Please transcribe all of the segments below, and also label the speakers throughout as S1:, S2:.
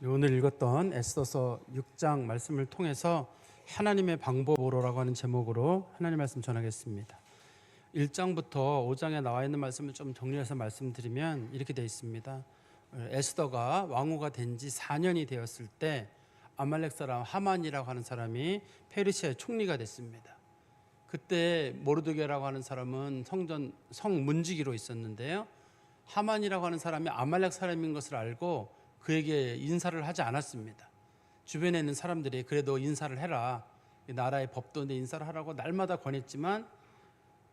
S1: 오늘 읽었던 에스더서 6장 말씀을 통해서 하나님의 방법으로라고 하는 제목으로 하나님 말씀 전하겠습니다. 1장부터 5장에 나와 있는 말씀을 좀 정리해서 말씀드리면 이렇게 되어 있습니다. 에스더가 왕후가 된 지 4년이 되었을 때 아말렉 사람 하만이라고 하는 사람이 페르시아의 총리가 됐습니다. 그때 모르드게라고 하는 사람은 성문지기로 있었는데요. 하만이라고 하는 사람이 아말렉 사람인 것을 알고 그에게 인사를 하지 않았습니다. 주변에 있는 사람들이 그래도 인사를 해라, 나라의 법도 내 인사를 하라고 날마다 권했지만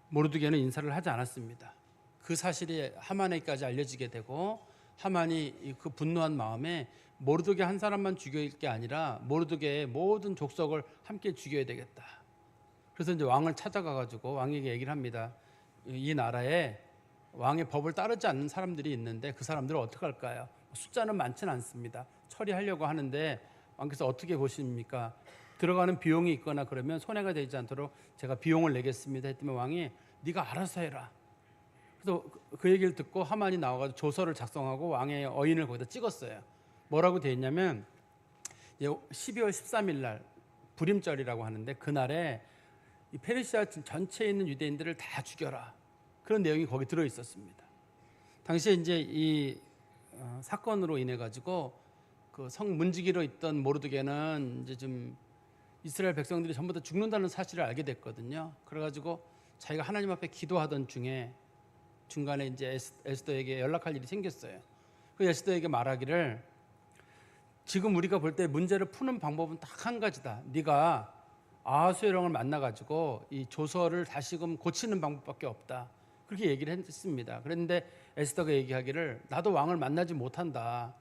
S1: 모르드게는 인사를 하지 않았습니다. 그 사실이 하만에게까지 알려지게 되고 하만이 그 분노한 마음에 모르드게 한 사람만 죽일 게 아니라 모르드게의 모든 족속을 함께 죽여야 되겠다. 그래서 이제 왕을 찾아가가지고 왕에게 얘기를 합니다. 이 나라에 왕의 법을 따르지 않는 사람들이 있는데 그 사람들을 어떻게 할까요? 숫자는 많지는 않습니다. 처리하려고 하는데 왕께서 어떻게 보십니까? 들어가는 비용이 있거나 그러면 손해가 되지 않도록 제가 비용을 내겠습니다 했더니 왕이 네가 알아서 해라. 그래서 그 얘기를 듣고 하만이 나와가지고 조서를 작성하고 왕의 어인을 거기다 찍었어요. 뭐라고 되어 있냐면 12월 13일 날 불임절이라고 하는데 그날에 이 페르시아 전체에 있는 유대인들을 다 죽여라. 그런 내용이 거기 들어 있었습니다. 당시에 이제 이 사건으로 인해 가지고 그 성문지기로 있던 모르드게는 이제 좀 이스라엘 백성들이 전부 다 죽는다는 사실을 알게 됐거든요. 그래가지고 자기가 하나님 앞에 기도하던 중에 중간에 이제 에스더에게 연락할 일이 생겼어요. 그 에스더에게 말하기를 지금 우리가 볼 때 문제를 푸는 방법은 딱 한 가지다. 네가 아하수에롱을 만나가지고 이 조서를 다시금 고치는 방법밖에 없다. 그렇게 얘기를 했습니다. 그런데 에스더가 얘기하기를 나도 왕을 만나지 못한다.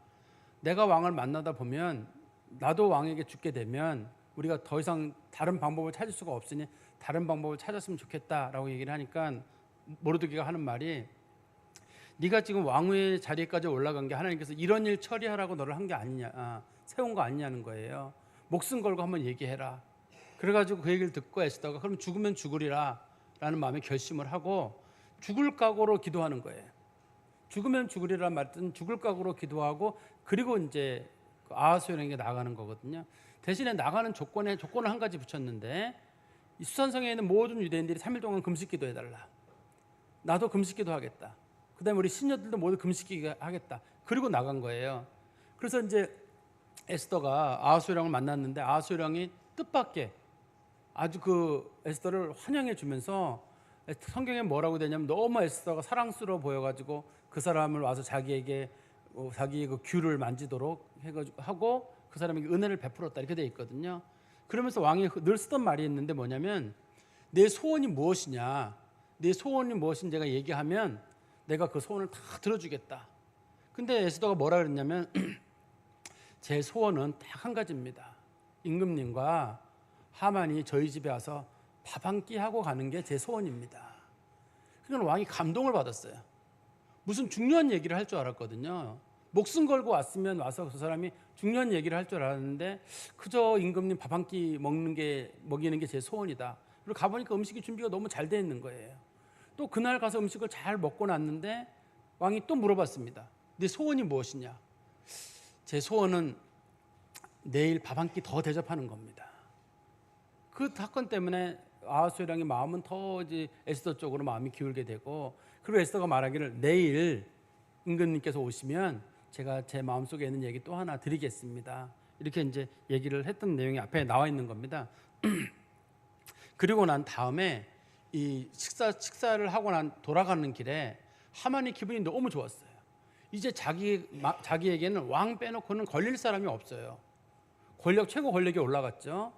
S1: 내가 왕을 만나다 보면 나도 왕에게 죽게 되면 우리가 더 이상 다른 방법을 찾을 수가 없으니 다른 방법을 찾았으면 좋겠다라고 얘기를 하니까 모르드게가 하는 말이 네가 지금 왕후의 자리까지 올라간 게 하나님께서 이런 일 처리하라고 너를 한 게 아니냐, 세운 거 아니냐는 거예요. 목숨 걸고 한번 얘기해라. 그래가지고 그 얘기를 듣고 에스더가 그럼 죽으면 죽으리라 라는 마음에 결심을 하고 죽을 각오로 기도하는 거예요. 죽으면 죽으리라 말든 죽을 각오로 기도하고 그리고 이제 아하수에롱에게 나가는 거거든요. 대신에 나가는 조건을 한 가지 붙였는데 이 수산성에 있는 모든 유대인들이 3일 동안 금식기도 해달라. 나도 금식기도 하겠다. 그 다음에 우리 신녀들도 모두 금식기 하겠다. 그리고 나간 거예요. 그래서 이제 에스더가 아하수에롱을 만났는데 아하수에롱이 뜻밖의 아주 그 에스더를 환영해 주면서 성경에 뭐라고 되냐면 너무 에스더가 사랑스러워 보여가지고 그 사람을 와서 자기에게 자기의 그 귤을 만지도록 해가지고 하고 그 사람에게 은혜를 베풀었다 이렇게 돼 있거든요. 그러면서 왕이 늘 쓰던 말이 있는데 뭐냐면 내 소원이 무엇이냐, 내 소원이 무엇인지 제가 얘기하면 내가 그 소원을 다 들어주겠다. 근데 에스더가 뭐라 그랬냐면 제 소원은 딱 한 가지입니다. 임금님과 하만이 저희 집에 와서 밥 한 끼 하고 가는 게 제 소원입니다. 그러니까 왕이 감동을 받았어요. 무슨 중요한 얘기를 할 줄 알았거든요. 목숨 걸고 왔으면 와서 그 사람이 중요한 얘기를 할 줄 알았는데 그저 임금님 밥 한 끼 먹이는 게 제 소원이다. 그리고 가보니까 음식이 준비가 너무 잘 돼 있는 거예요. 또 그날 가서 음식을 잘 먹고 났는데 왕이 또 물어봤습니다. 네 소원이 무엇이냐? 제 소원은 내일 밥 한 끼 더 대접하는 겁니다. 그 사건 때문에 아하수에롱의 마음은 더 이제 에스더 쪽으로 마음이 기울게 되고 그리고 에스더가 말하기를 내일 임금님께서 오시면 제가 제 마음속에 있는 얘기 또 하나 드리겠습니다. 이렇게 이제 얘기를 했던 내용이 앞에 나와 있는 겁니다. 그리고 난 다음에 이 식사를 하고 난 돌아가는 길에 하만이 기분이 너무 좋았어요. 이제 자기에게는 왕 빼놓고는 걸릴 사람이 없어요. 최고 권력에 올라갔죠.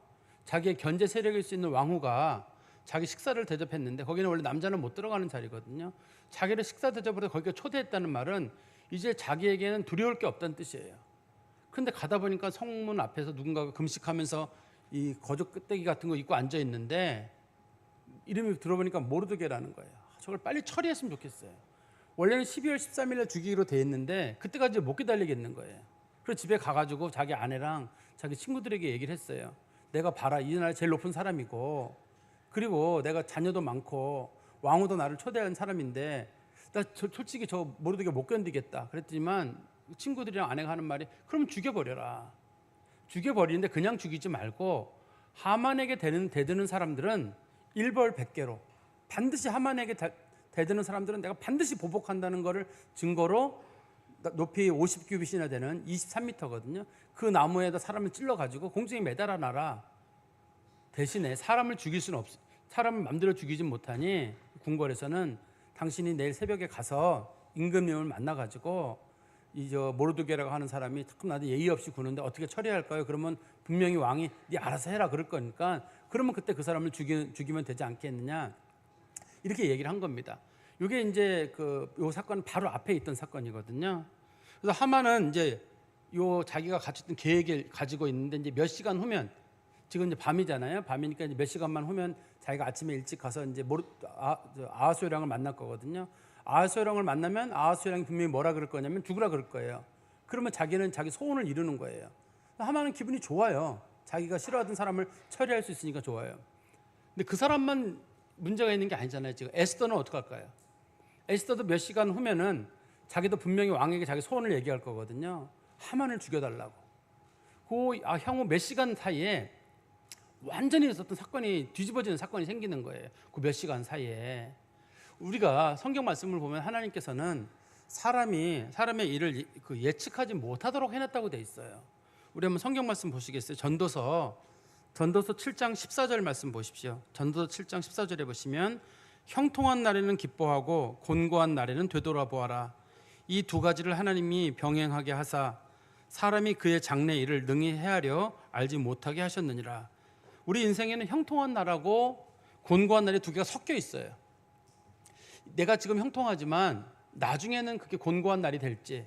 S1: 자기의 견제 세력일 수 있는 왕후가 자기 식사를 대접했는데 거기는 원래 남자는 못 들어가는 자리거든요. 자기를 식사 대접을 해서 거기가 초대했다는 말은 이제 자기에게는 두려울 게 없다는 뜻이에요. 그런데 가다 보니까 성문 앞에서 누군가가 금식하면서 이 거적 끄떼기 같은 거 입고 앉아 있는데 이름이 들어보니까 모르드게라는 거예요. 저걸 빨리 처리했으면 좋겠어요. 원래는 12월 13일에 죽이기로 돼 있는데 그때까지 못 기다리겠는 거예요. 그래서 집에 가가지고 자기 아내랑 자기 친구들에게 얘기를 했어요. 내가 봐라, 이 나라에 제일 높은 사람이고 그리고 내가 자녀도 많고 왕후도 나를 초대한 사람인데 나 솔직히 저 모르드게 못 견디겠다. 그랬지만 친구들이랑 아내가 하는 말이 그럼 죽여버려라. 죽여버리는데 그냥 죽이지 말고 하만에게 대드는 사람들은 일벌백계로 반드시 하만에게 대드는 사람들은 내가 반드시 보복한다는 것을 증거로 높이 50규빗이나 되는 23m거든요. 그 나무에다 사람을 찔러가지고 공중에 매달아 놔라. 대신에 사람을 죽일 수는 없어. 사람을 맘대로 죽이진 못하니 궁궐에서는 당신이 내일 새벽에 가서 임금님을 만나가지고 이 모르드게라고 하는 사람이 조금 나한테 예의 없이 구는데 어떻게 처리할까요? 그러면 분명히 왕이 네 알아서 해라 그럴 거니까 그러면 그때 그 사람을 죽이면 되지 않겠느냐 이렇게 얘기를 한 겁니다. 이게 이제 요 사건 바로 앞에 있던 사건이거든요. 그래서 하만은 이제 요 자기가 갖췄던 계획을 가지고 있는데 이제 몇 시간 후면 지금 이제 밤이잖아요. 밤이니까 이제 몇 시간만 후면 자기가 아침에 일찍 가서 이제 아하수에랑을 만날 거거든요. 아하수에랑을 만나면 아하수에랑이 분명히 뭐라 그럴 거냐면 죽으라 그럴 거예요. 그러면 자기는 자기 소원을 이루는 거예요. 하만은 기분이 좋아요. 자기가 싫어하던 사람을 처리할 수 있으니까 좋아요. 근데 그 사람만 문제가 있는 게 아니잖아요. 지금 에스더는 어떡할까요? 에스더도 몇 시간 후면은 자기도 분명히 왕에게 자기 소원을 얘기할 거거든요. 하만을 죽여달라고. 향후 몇 시간 사이에 완전히 있었던 사건이 뒤집어지는 사건이 생기는 거예요. 그 몇 시간 사이에. 우리가 성경 말씀을 보면 하나님께서는 사람의 일을 예측하지 못하도록 해놨다고 돼 있어요. 우리 한번 성경 말씀 보시겠어요? 전도서 7장 14절 말씀 보십시오. 전도서 7장 14절에 보시면 형통한 날에는 기뻐하고 곤고한 날에는 되돌아보아라. 이 두 가지를 하나님이 병행하게 하사 사람이 그의 장래 일을 능히 헤아려 알지 못하게 하셨느니라. 우리 인생에는 형통한 날하고 곤고한 날이 두 개가 섞여 있어요. 내가 지금 형통하지만 나중에는 그게 곤고한 날이 될지,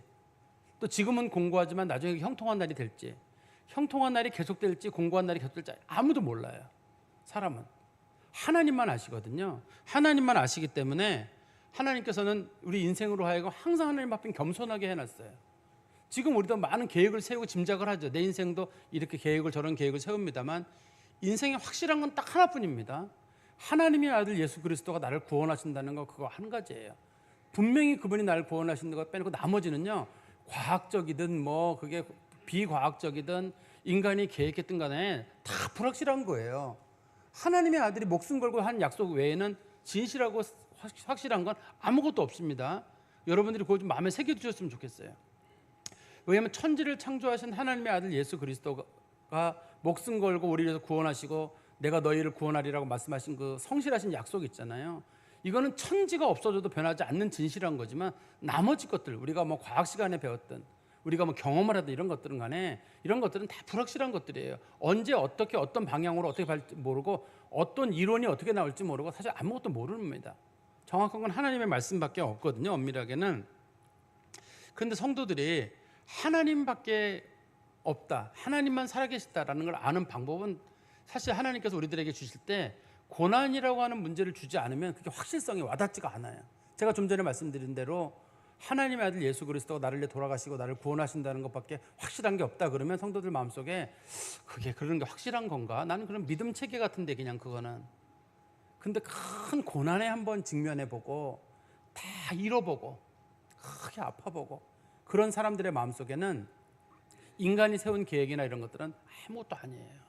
S1: 또 지금은 곤고하지만 나중에 형통한 날이 될지, 형통한 날이 계속될지 곤고한 날이 계속될지 아무도 몰라요. 사람은 하나님만 아시거든요. 하나님만 아시기 때문에 하나님께서는 우리 인생으로 하여금 항상 하나님 앞에 겸손하게 해놨어요. 지금 우리도 많은 계획을 세우고 짐작을 하죠. 내 인생도 이렇게 저런 계획을 세웁니다만 인생에 확실한 건 딱 하나뿐입니다. 하나님의 아들 예수 그리스도가 나를 구원하신다는 거 그거 한 가지예요. 분명히 그분이 나를 구원하신다는 것 빼놓고 나머지는요. 과학적이든 그게 비과학적이든 인간이 계획했든 간에 다 불확실한 거예요. 하나님의 아들이 목숨 걸고 한 약속 외에는 진실하고 확실한 건 아무것도 없습니다. 여러분들이 그거 좀 마음에 새겨두셨으면 좋겠어요. 왜냐하면 천지를 창조하신 하나님의 아들 예수 그리스도가 목숨 걸고 우리를 위해서 구원하시고 내가 너희를 구원하리라고 말씀하신 그 성실하신 약속 있잖아요. 이거는 천지가 없어져도 변하지 않는 진실한 거지만 나머지 것들 우리가 과학 시간에 배웠던 우리가 경험을 하던 이런 것들은 간에 이런 것들은 다 불확실한 것들이에요. 언제 어떻게 어떤 방향으로 어떻게 갈지 모르고 어떤 이론이 어떻게 나올지 모르고 사실 아무것도 모릅니다. 정확한 건 하나님의 말씀밖에 없거든요. 엄밀하게는. 그런데 성도들이 하나님밖에 없다. 하나님만 살아계시다라는 걸 아는 방법은 사실 하나님께서 우리들에게 주실 때 고난이라고 하는 문제를 주지 않으면 그게 확실성이 와닿지가 않아요. 제가 좀 전에 말씀드린 대로 하나님의 아들 예수 그리스도가 나를 위해 돌아가시고 나를 구원하신다는 것밖에 확실한 게 없다 그러면 성도들 마음속에 그게 그런 게 확실한 건가? 나는 그런 믿음 체계 같은데 그냥 그거는. 근데 큰 고난에 한번 직면해보고 다 잃어보고 크게 아파보고 그런 사람들의 마음속에는 인간이 세운 계획이나 이런 것들은 아무것도 아니에요.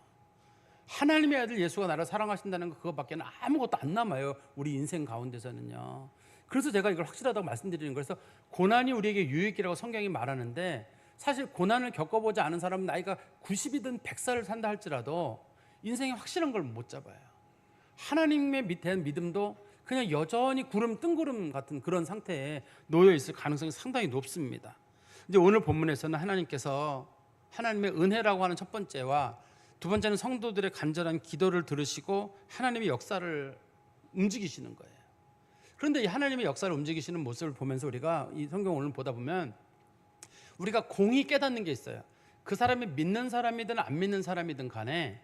S1: 하나님의 아들 예수가 나를 사랑하신다는 거 그것밖에 아무것도 안 남아요. 우리 인생 가운데서는요. 그래서 제가 이걸 확실하다고 말씀드리는 거예요. 그래서 고난이 우리에게 유익이라고 성경이 말하는데 사실 고난을 겪어보지 않은 사람은 나이가 90이든 100살을 산다 할지라도 인생이 확실한 걸 못 잡아요. 하나님에 대한 믿음도 그냥 여전히 뜬구름 같은 그런 상태에 놓여 있을 가능성이 상당히 높습니다. 이제 오늘 본문에서는 하나님께서 하나님의 은혜라고 하는 첫 번째와 두 번째는 성도들의 간절한 기도를 들으시고 하나님의 역사를 움직이시는 거예요. 그런데 이 하나님의 역사를 움직이시는 모습을 보면서 우리가 이 성경 오늘 보다 보면 우리가 공히 깨닫는 게 있어요. 그 사람이 믿는 사람이든 안 믿는 사람이든 간에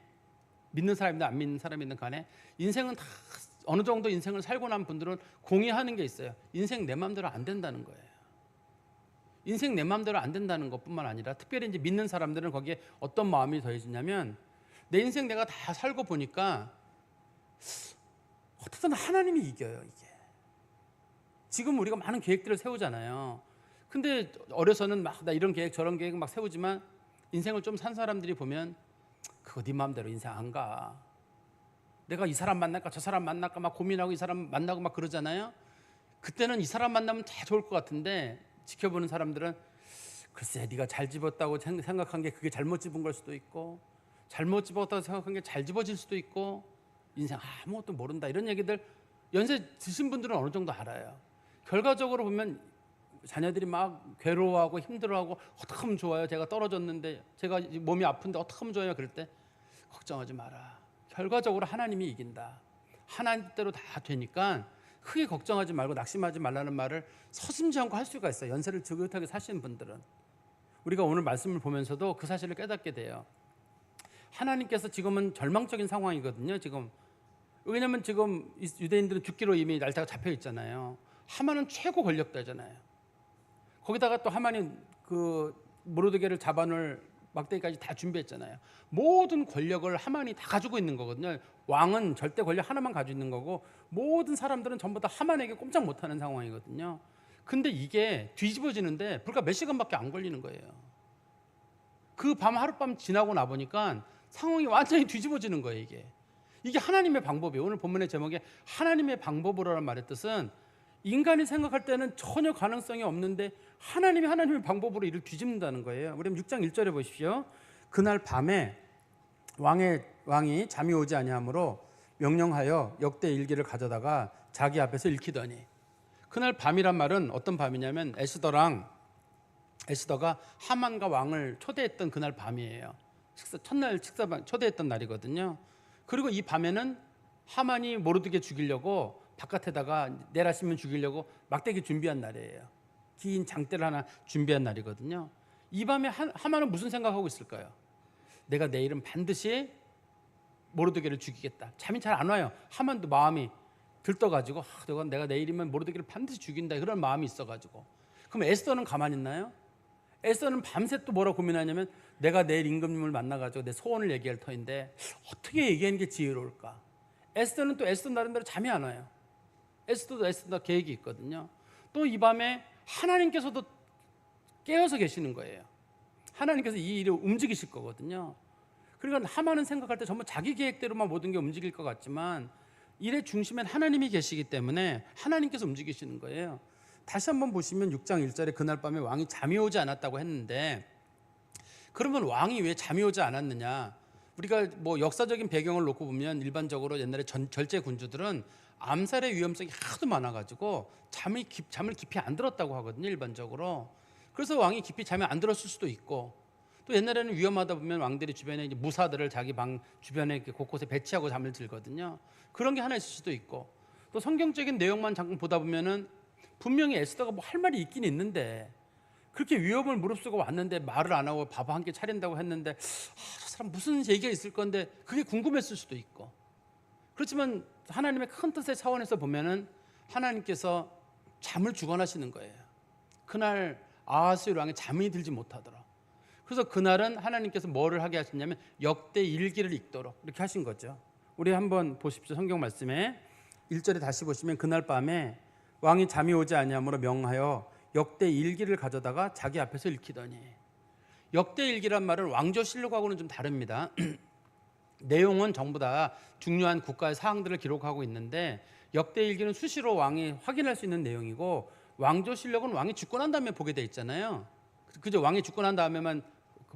S1: 믿는 사람이든 안 믿는 사람이든 간에 인생은 다 어느 정도 인생을 살고 난 분들은 공의하는 게 있어요. 인생 내 마음대로 안 된다는 거예요. 인생 내 마음대로 안 된다는 것뿐만 아니라 특별히 이제 믿는 사람들은 거기에 어떤 마음이 더해지냐면 내 인생 내가 다 살고 보니까 어떻든 하나님이 이겨요. 이게 지금 우리가 많은 계획들을 세우잖아요. 근데 어려서는 막 나 이런 계획 저런 계획 막 세우지만 인생을 좀 산 사람들이 보면 그거 네 마음대로 인생 안 가. 내가 이 사람 만날까 저 사람 만날까 막 고민하고 이 사람 만나고 막 그러잖아요. 그때는 이 사람 만나면 다 좋을 것 같은데 지켜보는 사람들은 글쎄 네가 잘 집었다고 생각한 게 그게 잘못 집은 걸 수도 있고 잘못 집었다고 생각한 게 잘 집어질 수도 있고 인생 아무것도 모른다 이런 얘기들 연세 드신 분들은 어느 정도 알아요. 결과적으로 보면 자녀들이 막 괴로워하고 힘들어하고 어떻게 하면 좋아요? 제가 떨어졌는데 제가 몸이 아픈데 어떻게 하면 좋아요? 그럴 때 걱정하지 마라. 결과적으로 하나님이 이긴다. 하나님대로 다 되니까 크게 걱정하지 말고 낙심하지 말라는 말을 서슴지 않고 할 수가 있어요. 연세를 지긋하게 사시는 분들은. 우리가 오늘 말씀을 보면서도 그 사실을 깨닫게 돼요. 하나님께서 지금은 절망적인 상황이거든요. 지금 왜냐하면 지금 유대인들은 죽기로 이미 날짜가 잡혀 있잖아요. 하만은 최고 권력자잖아요. 거기다가 또 하만이 그 모르드게를 잡아놓을 막대기까지 다 준비했잖아요. 모든 권력을 하만이 다 가지고 있는 거거든요. 왕은 절대 권력 하나만 가지고 있는 거고 모든 사람들은 전부 다 하만에게 꼼짝 못하는 상황이거든요. 근데 이게 뒤집어지는데 불과 몇 시간밖에 안 걸리는 거예요. 그 밤 하룻밤 지나고 나 보니까 상황이 완전히 뒤집어지는 거예요. 이게 하나님의 방법이에요. 오늘 본문의 제목에 하나님의 방법으로라는 말의 뜻은 인간이 생각할 때는 전혀 가능성이 없는데 하나님의 방법으로 이를 뒤집는다는 거예요. 우리 6장 1절에 보십시오. 그날 밤에 왕이 잠이 오지 아니하므로 명령하여 역대 일기를 가져다가 자기 앞에서 읽히더니 그날 밤이란 말은 어떤 밤이냐면 에스더가 하만과 왕을 초대했던 그날 밤이에요. 첫날 식사방 초대했던 날이거든요. 그리고 이 밤에는 하만이 모르드게 죽이려고 바깥에다가 내라시면 죽이려고 막대기 준비한 날이에요. 긴 장대를 하나 준비한 날이거든요. 이 밤에 하만은 무슨 생각하고 있을까요? 내가 내일은 반드시 모르드게를 죽이겠다. 잠이 잘 안 와요. 하만도 마음이 들떠가지고 내가 내일이면 모르드게를 반드시 죽인다. 그런 마음이 있어가지고. 그럼 에스더는 가만히 있나요? 에스더는 밤새 또 뭐라 고민하냐면 내가 내일 임금님을 만나가지고 내 소원을 얘기할 터인데 어떻게 얘기하는 게 지혜로울까? 에스더는 또 에스더 나름대로 잠이 안 와요. 에스더 계획이 있거든요. 또 이 밤에 하나님께서도 깨어서 계시는 거예요. 하나님께서 이 일을 움직이실 거거든요. 그러니까 하만은 생각할 때 전부 자기 계획대로만 모든 게 움직일 것 같지만 일의 중심엔 하나님이 계시기 때문에 하나님께서 움직이시는 거예요. 다시 한번 보시면 6장 1절에 그날 밤에 왕이 잠이 오지 않았다고 했는데 그러면 왕이 왜 잠이 오지 않았느냐? 우리가 뭐 역사적인 배경을 놓고 보면 일반적으로 옛날에 절제 군주들은 암살의 위험성이 하도 많아가지고 잠을 깊이 안 들었다고 하거든요. 일반적으로. 그래서 왕이 깊이 잠이 안 들었을 수도 있고 또 옛날에는 위험하다 보면 왕들이 주변에 이제 무사들을 자기 방 주변에 이렇게 곳곳에 배치하고 잠을 들거든요. 그런 게 하나 있을 수도 있고 또 성경적인 내용만 잠깐 보다 보면은 분명히 에스더가 뭐 할 말이 있긴 있는데 그렇게 위협을 무릅쓰고 왔는데 말을 안 하고 밥 한 끼 차린다고 했는데 저 사람 무슨 얘기가 있을 건데 그게 궁금했을 수도 있고 그렇지만 하나님의 큰 뜻의 차원에서 보면은 하나님께서 잠을 주관하시는 거예요. 그날 아하스웨로 왕이 잠이 들지 못하더라. 그래서 그날은 하나님께서 뭐를 하게 하셨냐면 역대 일기를 읽도록 이렇게 하신 거죠. 우리 한번 보십시오. 성경 말씀에 1절에 다시 보시면 그날 밤에 왕이 잠이 오지 아니하므로 명하여 역대 일기를 가져다가 자기 앞에서 읽히더니 역대 일기란 말은 왕조실록하고는 좀 다릅니다. 내용은 전부 다 중요한 국가의 사항들을 기록하고 있는데 역대 일기는 수시로 왕이 확인할 수 있는 내용이고 왕조실록은 왕이 죽고 난 다음에 보게 돼 있잖아요. 그죠? 왕이 죽고 난 다음에만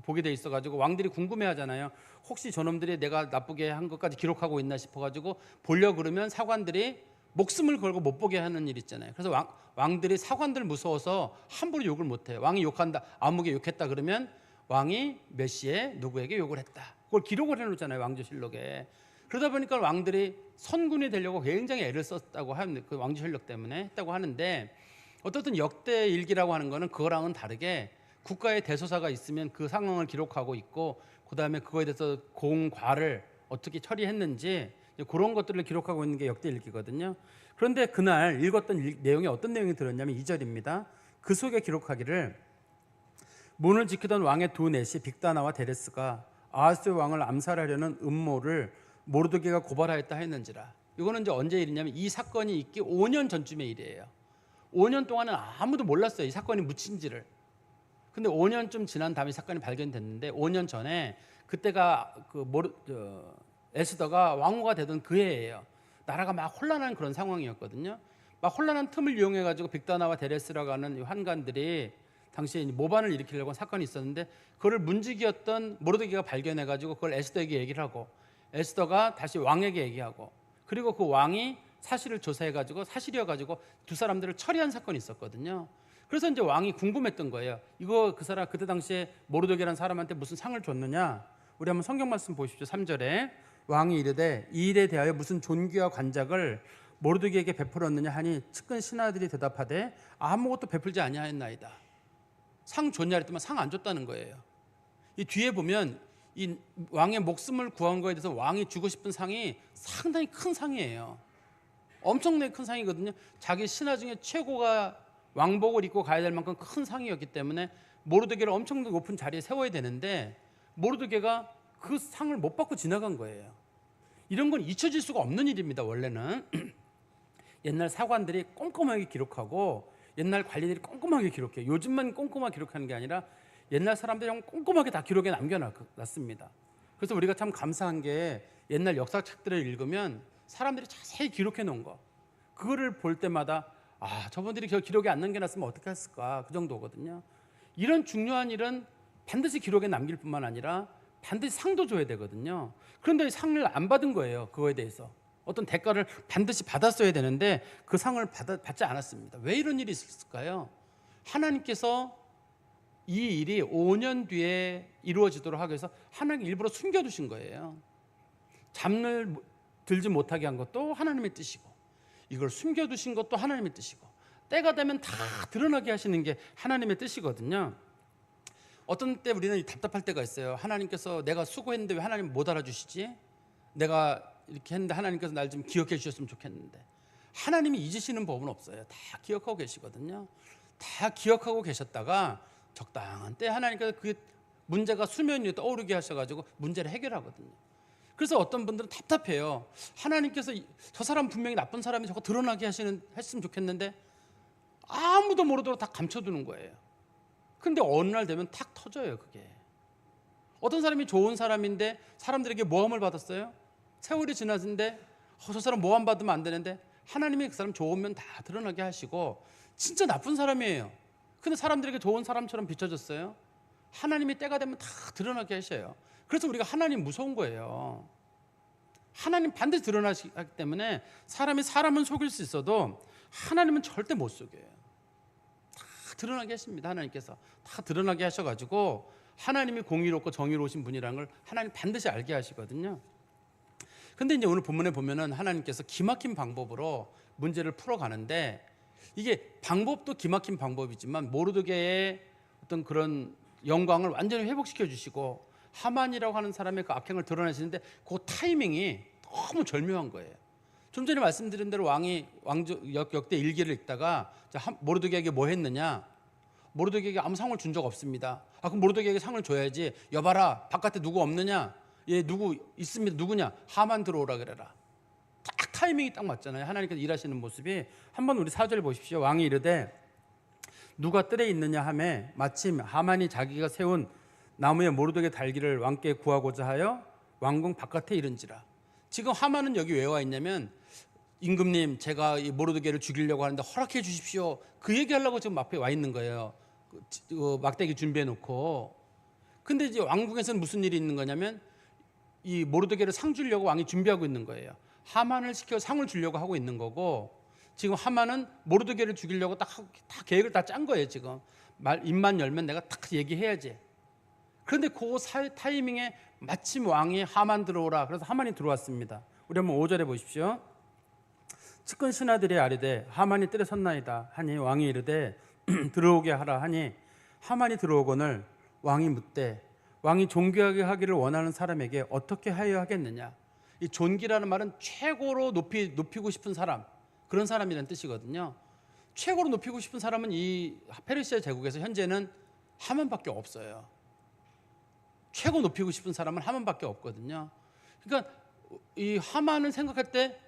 S1: 보게 돼 있어가지고 왕들이 궁금해하잖아요. 혹시 저놈들이 내가 나쁘게 한 것까지 기록하고 있나 싶어가지고 보려 그러면 사관들이 목숨을 걸고 못 보게 하는 일 있잖아요. 그래서 왕들이 사관들 무서워서 함부로 욕을 못해요. 왕이 욕한다, 아무개 욕했다 그러면 왕이 몇 시에 누구에게 욕을 했다. 그걸 기록을 해놓잖아요. 왕조실록에. 그러다 보니까 왕들이 선군이 되려고 굉장히 애를 썼다고 하는 그 왕조실록 때문에 했다고 하는데 어떻든 역대 일기라고 하는 거는 그거랑은 다르게 국가의 대소사가 있으면 그 상황을 기록하고 있고 그다음에 그거에 대해서 공과를 어떻게 처리했는지 그런 것들을 기록하고 있는 게 역대 일기거든요. 그런데 그날 읽었던 내용이 어떤 내용이 들었냐면 2절입니다. 그 속에 기록하기를 문을 지키던 왕의 두 넷이 빅다나와 데레스가 아하스웨 왕을 암살하려는 음모를 모르드게가 고발하였다 했는지라. 이거는 이제 언제 일이냐면 이 사건이 있기 5년 전쯤의 일이에요. 5년 동안은 아무도 몰랐어요. 이 사건이 묻힌지를. 근데 5년쯤 지난 다음에 사건이 발견됐는데 5년 전에 그때가 에스더가 왕후가 되던 그 해예요. 나라가 막 혼란한 그런 상황이었거든요. 막 혼란한 틈을 이용해 가지고 빅다나와 데레스라고 하는 환관들이 당시에 모반을 일으키려고 사건이 있었는데 그걸 문지기였던 모르드게가 발견해 가지고 그걸 에스더에게 얘기를 하고 에스더가 다시 왕에게 얘기하고 그리고 그 왕이 사실을 조사해 가지고 사실이어 가지고 두 사람들을 처리한 사건이 있었거든요. 그래서 이제 왕이 궁금했던 거예요. 이거 그 사람 그때 당시에 모르드게라는 사람한테 무슨 상을 줬느냐? 우리 한번 성경 말씀 보십시오. 3절에 왕이 이르되 이 일에 대하여 무슨 존귀와 관작을 모르드게에게 베풀었느냐 하니 측근 신하들이 대답하되 아무것도 베풀지 아니하였나이다. 상 줬냐 했더니 상 안 줬다는 거예요. 이 뒤에 보면 이 왕의 목숨을 구한 거에 대해서 왕이 주고 싶은 상이 상당히 큰 상이에요. 엄청나게 큰 상이거든요. 자기 신하 중에 최고가 왕복을 입고 가야 될 만큼 큰 상이었기 때문에 모르드게를 엄청 높은 자리에 세워야 되는데 모르드게가 그 상을 못 받고 지나간 거예요. 이런 건 잊혀질 수가 없는 일입니다. 원래는 옛날 사관들이 꼼꼼하게 기록하고 옛날 관리들이 꼼꼼하게 기록해요. 요즘만 꼼꼼하게 기록하는 게 아니라 옛날 사람들이 꼼꼼하게 다 기록에 남겨놨습니다. 그래서 우리가 참 감사한 게 옛날 역사책들을 읽으면 사람들이 자세히 기록해 놓은 거 그거를 볼 때마다 저분들이 기록에 안 남겨놨으면 어떻게 했을까 그 정도거든요. 이런 중요한 일은 반드시 기록에 남길 뿐만 아니라 반드시 상도 줘야 되거든요. 그런데 상을 안 받은 거예요. 그거에 대해서 어떤 대가를 반드시 받았어야 되는데 그 상을 받지 않았습니다. 왜 이런 일이 있을까요? 하나님께서 이 일이 5년 뒤에 이루어지도록 하기 위해서 하나님 일부러 숨겨두신 거예요. 잠을 들지 못하게 한 것도 하나님의 뜻이고 이걸 숨겨두신 것도 하나님의 뜻이고 때가 되면 다 드러나게 하시는 게 하나님의 뜻이거든요. 어떤 때 우리는 답답할 때가 있어요. 하나님께서 내가 수고했는데 왜 하나님 못 알아주시지? 내가 이렇게 했는데 하나님께서 날 좀 기억해 주셨으면 좋겠는데 하나님이 잊으시는 법은 없어요. 다 기억하고 계시거든요. 다 기억하고 계셨다가 적당한 때 하나님께서 그 문제가 수면 위에 떠오르게 하셔가지고 문제를 해결하거든요. 그래서 어떤 분들은 답답해요. 하나님께서 저 사람 분명히 나쁜 사람이 저거 드러나게 했으면 좋겠는데 아무도 모르도록 다 감춰두는 거예요. 근데 어느 날 되면 탁 터져요. 그게 어떤 사람이 좋은 사람인데 사람들에게 모함을 받았어요. 세월이 지났는데 저 사람 모함 받으면 안 되는데 하나님이 그 사람 좋으면 다 드러나게 하시고 진짜 나쁜 사람이에요. 근데 사람들에게 좋은 사람처럼 비춰졌어요. 하나님이 때가 되면 다 드러나게 하셔요. 그래서 우리가 하나님 무서운 거예요. 하나님 반드시 드러나시기 때문에 사람이 사람은 속일 수 있어도 하나님은 절대 못 속여요. 다 드러나게 하십니다. 하나님께서 다 드러나게 하셔가지고 하나님이 공의롭고 정의로우신 분이라는 걸 하나님 반드시 알게 하시거든요. 근데 이제 오늘 본문에 보면은 하나님께서 기막힌 방법으로 문제를 풀어가는데 이게 방법도 기막힌 방법이지만 모르드게의 어떤 그런 영광을 완전히 회복시켜 주시고 하만이라고 하는 사람의 그 악행을 드러내시는데 그 타이밍이 너무 절묘한 거예요. 좀 전에 말씀드린 대로 왕이 역대 일기를 읽다가 모르드게에게 뭐 했느냐? 모르드게에게 아무 상을 준 적 없습니다. 그럼 모르드게에게 상을 줘야지. 여봐라, 바깥에 누구 없느냐? 얘 누구 있습니다. 누구냐? 하만 들어오라 그래라. 딱 타이밍이 딱 맞잖아요. 하나님께서 일하시는 모습이. 한번 우리 4절 보십시오. 왕이 이르되 누가 뜰에 있느냐 하매 마침 하만이 자기가 세운 나무에 모르드게 달기를 왕께 구하고자 하여 왕궁 바깥에 이른지라. 지금 하만은 여기 왜 와 있냐면 임금님 제가 이 모르드게를 죽이려고 하는데 허락해 주십시오. 그 얘기하려고 지금 앞에 와 있는 거예요. 막대기 준비해 놓고. 근데 이제 왕궁에서는 무슨 일이 있는 거냐면 이 모르드게를 상 주려고 왕이 준비하고 있는 거예요. 하만을 시켜 상을 주려고 하고 있는 거고 지금 하만은 모르드게를 죽이려고 다 계획을 다 짠 거예요. 지금 입만 열면 내가 딱 얘기해야지. 그런데 그 타이밍에 마침 왕이 하만 들어오라. 그래서 하만이 들어왔습니다. 우리 한번 5절에 보십시오. 측근 신하들이 아뢰되 하만이 뜰에 섰나이다 하니 왕이 이르되 들어오게 하라 하니 하만이 들어오거늘 왕이 묻되 왕이 존귀하게 하기를 원하는 사람에게 어떻게 하여야 하겠느냐. 이 존귀라는 말은 최고로 높이고 싶은 사람, 그런 사람이라는 뜻이거든요. 최고로 높이고 싶은 사람은 이 페르시아 제국에서 현재는 하만밖에 없어요. 최고 높이고 싶은 사람은 하만밖에 없거든요. 그러니까 이 하만을 생각할 때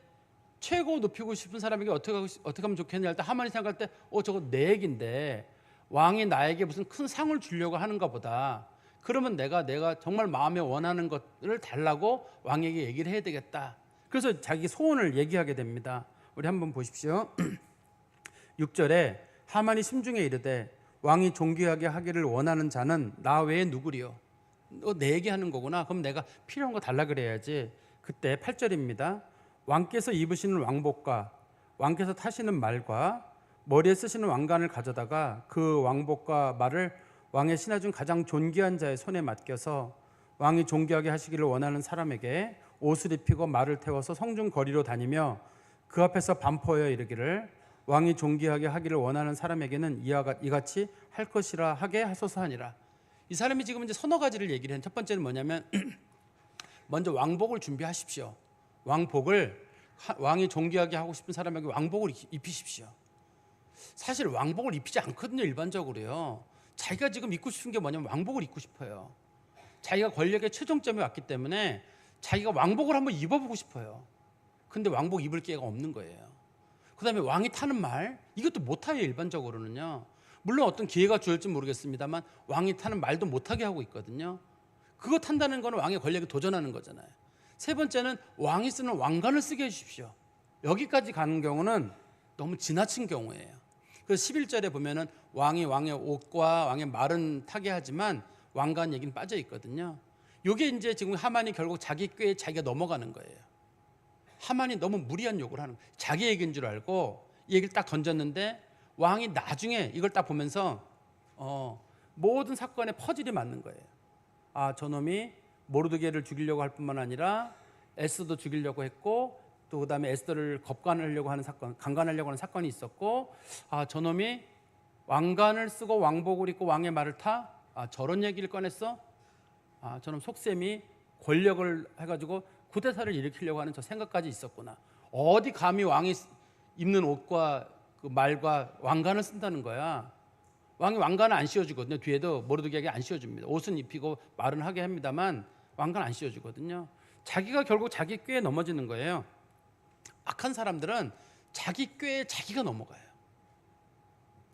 S1: 최고 높이고 싶은 사람에게 어떻게 하면 좋겠냐 할 때 하만이 생각할 때 저거 내 얘긴데 왕이 나에게 무슨 큰 상을 주려고 하는가 보다. 그러면 내가 정말 마음에 원하는 것을 달라고 왕에게 얘기를 해야 되겠다. 그래서 자기 소원을 얘기하게 됩니다. 우리 한번 보십시오. 6절에 하만이 심중에 이르되 왕이 존귀하게 하기를 원하는 자는 나 외에 누구리요? 내 얘기하는 거구나. 그럼 내가 필요한 거 달라 그래야지. 그때 8절입니다. 왕께서 입으시는 왕복과 왕께서 타시는 말과 머리에 쓰시는 왕관을 가져다가 그 왕복과 말을 왕의 신하 중 가장 존귀한 자의 손에 맡겨서 왕이 존귀하게 하시기를 원하는 사람에게 옷을 입히고 말을 태워서 성중 거리로 다니며 그 앞에서 반포하여 이르기를 왕이 존귀하게 하기를 원하는 사람에게는 이같이 할 것이라 하게 하소서 하니라. 이 사람이 지금 이제 서너 가지를 얘기를 한 첫 번째는 뭐냐면 먼저 왕복을 준비하십시오. 왕복을 왕이 존귀하게 하고 싶은 사람에게 왕복을 입히십시오. 사실 왕복을 입히지 않거든요. 일반적으로요. 자기가 지금 입고 싶은 게 뭐냐면 왕복을 입고 싶어요. 자기가 권력의 최종점에 왔기 때문에 자기가 왕복을 한번 입어보고 싶어요. 근데 왕복 입을 기회가 없는 거예요. 그 다음에 왕이 타는 말, 이것도 못 타요. 일반적으로는요. 물론 어떤 기회가 주어질지 모르겠습니다만 왕이 타는 말도 못하게 하고 있거든요. 그거 탄다는 거는 왕의 권력에 도전하는 거잖아요. 세 번째는 왕이 쓰는 왕관을 쓰게 해주십시오. 여기까지 가는 경우는 너무 지나친 경우예요. 그래서 11절에 보면은 왕이 왕의 옷과 왕의 말은 타게 하지만 왕관 얘기는 빠져 있거든요. 이게 이제 지금 하만이 결국 자기 꾀에 자기가 넘어가는 거예요. 하만이 너무 무리한 요구를 하는 거예요. 자기 얘기인 줄 알고 이 얘기를 딱 던졌는데 왕이 나중에 이걸 딱 보면서 모든 사건의 퍼즐이 맞는 거예요. 아, 저놈이 모르드게를 죽이려고 할 뿐만 아니라 에스더도 죽이려고 했고 또 그다음에 에스더를 강간하려고 하는 사건이 있었고, 아, 저놈이 왕관을 쓰고 왕복을 입고 왕의 말을 타? 아, 저런 얘기를 꺼냈어? 아, 저놈 속셈이 권력을 해가지고 쿠데타를 일으키려고 하는 저 생각까지 있었구나. 어디 감히 왕이 입는 옷과 그 말과 왕관을 쓴다는 거야. 왕이 왕관을 안 씌워주거든요. 뒤에도 모르드게에게 안 씌워줍니다. 옷은 입히고 말은 하게 합니다만 왕관 안 씌워주거든요. 자기가 결국 자기 꾀에 넘어지는 거예요. 악한 사람들은 자기 꾀에 자기가 넘어가요.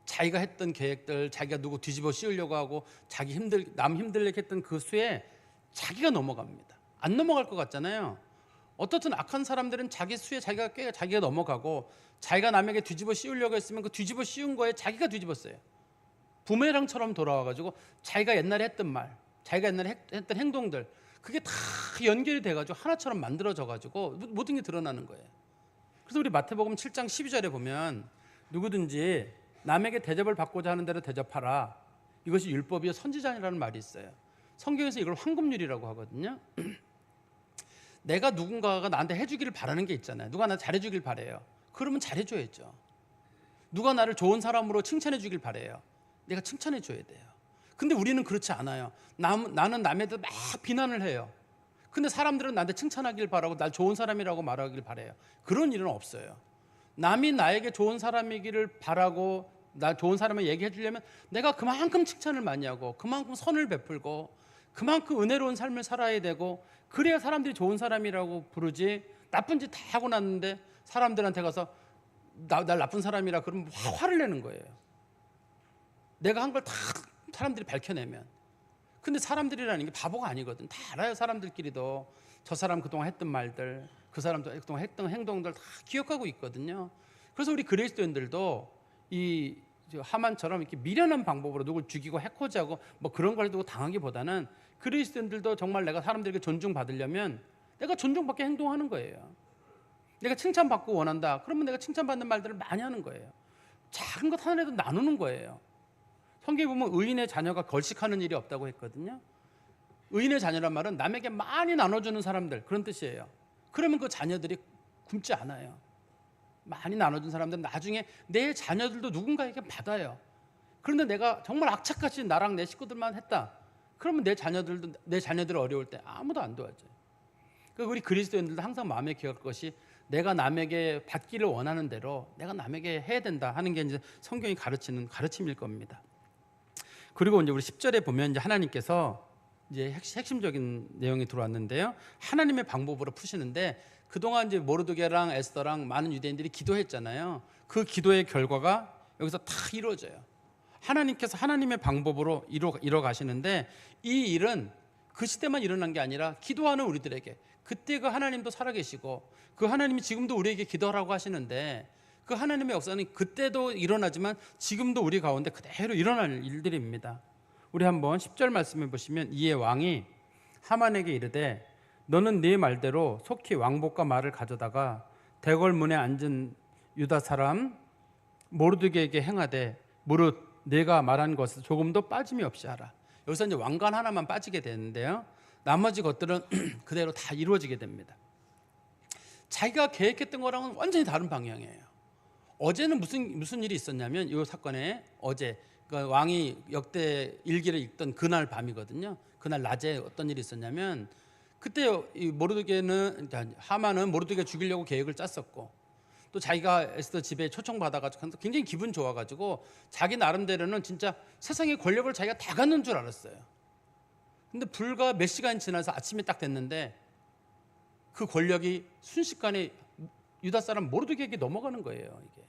S1: 자기가 했던 계획들, 자기가 누구 뒤집어 씌우려고 하고 남 힘들게 했던 그 수에 자기가 넘어갑니다. 안 넘어갈 것 같잖아요. 어떻든 악한 사람들은 자기 수에 자기가 넘어가고 자기가 남에게 뒤집어 씌우려고 했으면 그 뒤집어 씌운 거에 자기가 뒤집었어요. 부메랑처럼 돌아와가지고 자기가 옛날에 했던 말, 자기가 옛날에 했던 행동들, 그게 다 연결이 돼가지고 하나처럼 만들어져가지고 모든 게 드러나는 거예요. 그래서 우리 마태복음 7장 12절에 보면 누구든지 남에게 대접을 받고자 하는 대로 대접하라. 이것이 율법이요 선지자니라는 말이 있어요. 성경에서 이걸 황금률이라고 하거든요. 내가 누군가가 나한테 해주기를 바라는 게 있잖아요. 누가 나 잘해주길 바래요. 그러면 잘해줘야죠. 누가 나를 좋은 사람으로 칭찬해주길 바래요. 내가 칭찬해줘야 돼요. 근데 우리는 그렇지 않아요. 나는 남에 대해 막 비난을 해요. 근데 사람들은 나한테 칭찬하길 바라고 날 좋은 사람이라고 말하길 바래요. 그런 일은 없어요. 남이 나에게 좋은 사람이기를 바라고 나 좋은 사람을 얘기해 주려면 내가 그만큼 칭찬을 많이 하고 그만큼 선을 베풀고 그만큼 은혜로운 삶을 살아야 되고 그래야 사람들이 좋은 사람이라고 부르지. 나쁜 짓 다 하고 났는데 사람들한테 가서 날 나쁜 사람이라 그러면 화를 내는 거예요. 내가 한 걸 다 사람들이 밝혀내면. 근데 사람들이라는 게 바보가 아니거든. 다 알아요. 사람들끼리도 저 사람 그동안 했던 말들, 그 사람도 그동안 했던 행동들 다 기억하고 있거든요. 그래서 우리 그리스도인들도 이 하만처럼 이렇게 미련한 방법으로 누굴 죽이고 해코지 하고 뭐 그런 걸 두고 당하기보다는 그리스도인들도 정말 내가 사람들에게 존중받으려면 내가 존중받게 행동하는 거예요. 내가 칭찬받고 원한다. 그러면 내가 칭찬받는 말들을 많이 하는 거예요. 작은 것 하나라도 나누는 거예요. 성경에 보면 의인의 자녀가 걸식하는 일이 없다고 했거든요. 의인의 자녀란 말은 남에게 많이 나눠주는 사람들, 그런 뜻이에요. 그러면 그 자녀들이 굶지 않아요. 많이 나눠준 사람들은 나중에 내 자녀들도 누군가에게 받아요. 그런데 내가 정말 악착같이 나랑 내 식구들만 했다. 그러면 내 자녀들 어려울 때 아무도 안 도와줘요. 그러니까 우리 그리스도인들도 항상 마음에 기억할 것이 내가 남에게 받기를 원하는 대로 내가 남에게 해야 된다 하는 게 이제 성경이 가르치는 가르침일 겁니다. 그리고 이제 우리 10절에 보면 이제 하나님께서 이제 핵심적인 내용이 들어왔는데요. 하나님의 방법으로 푸시는데 그동안 이제 모르드게랑 에스더랑 많은 유대인들이 기도했잖아요. 그 기도의 결과가 여기서 다 이루어져요. 하나님께서 하나님의 방법으로 이뤄 가시는데, 이 일은 그 시대만 일어난 게 아니라 기도하는 우리들에게, 그때 그 하나님도 살아계시고 그 하나님이 지금도 우리에게 기도하라고 하시는데, 그 하나님의 역사는 그때도 일어나지만 지금도 우리 가운데 그대로 일어날 일들입니다. 우리 한번 10절 말씀해 보시면, 이에 왕이 하만에게 이르되 너는 네 말대로 속히 왕복과 말을 가져다가 대궐 문에 앉은 유다 사람 모르드게에게 행하되 무릇 내가 말한 것을 조금도 빠짐이 없이 하라. 여기서 이제 왕관 하나만 빠지게 되는데요, 나머지 것들은 그대로 다 이루어지게 됩니다. 자기가 계획했던 거랑은 완전히 다른 방향이에요. 어제는 무슨 일이 있었냐면, 이 사건에 어제 그러니까 왕이 역대 일기를 읽던 그날 밤이거든요. 그날 낮에 어떤 일이 있었냐면, 그때 이 모르드게는, 그러니까 하만은 모르드게 죽이려고 계획을 짰었고, 또 자기가 에스더 집에 초청받아가지고 굉장히 기분 좋아가지고 자기 나름대로는 진짜 세상의 권력을 자기가 다 갖는 줄 알았어요. 근데 불과 몇 시간 지나서 아침이 딱 됐는데 그 권력이 순식간에 유다 사람 모르드게에게 넘어가는 거예요. 이게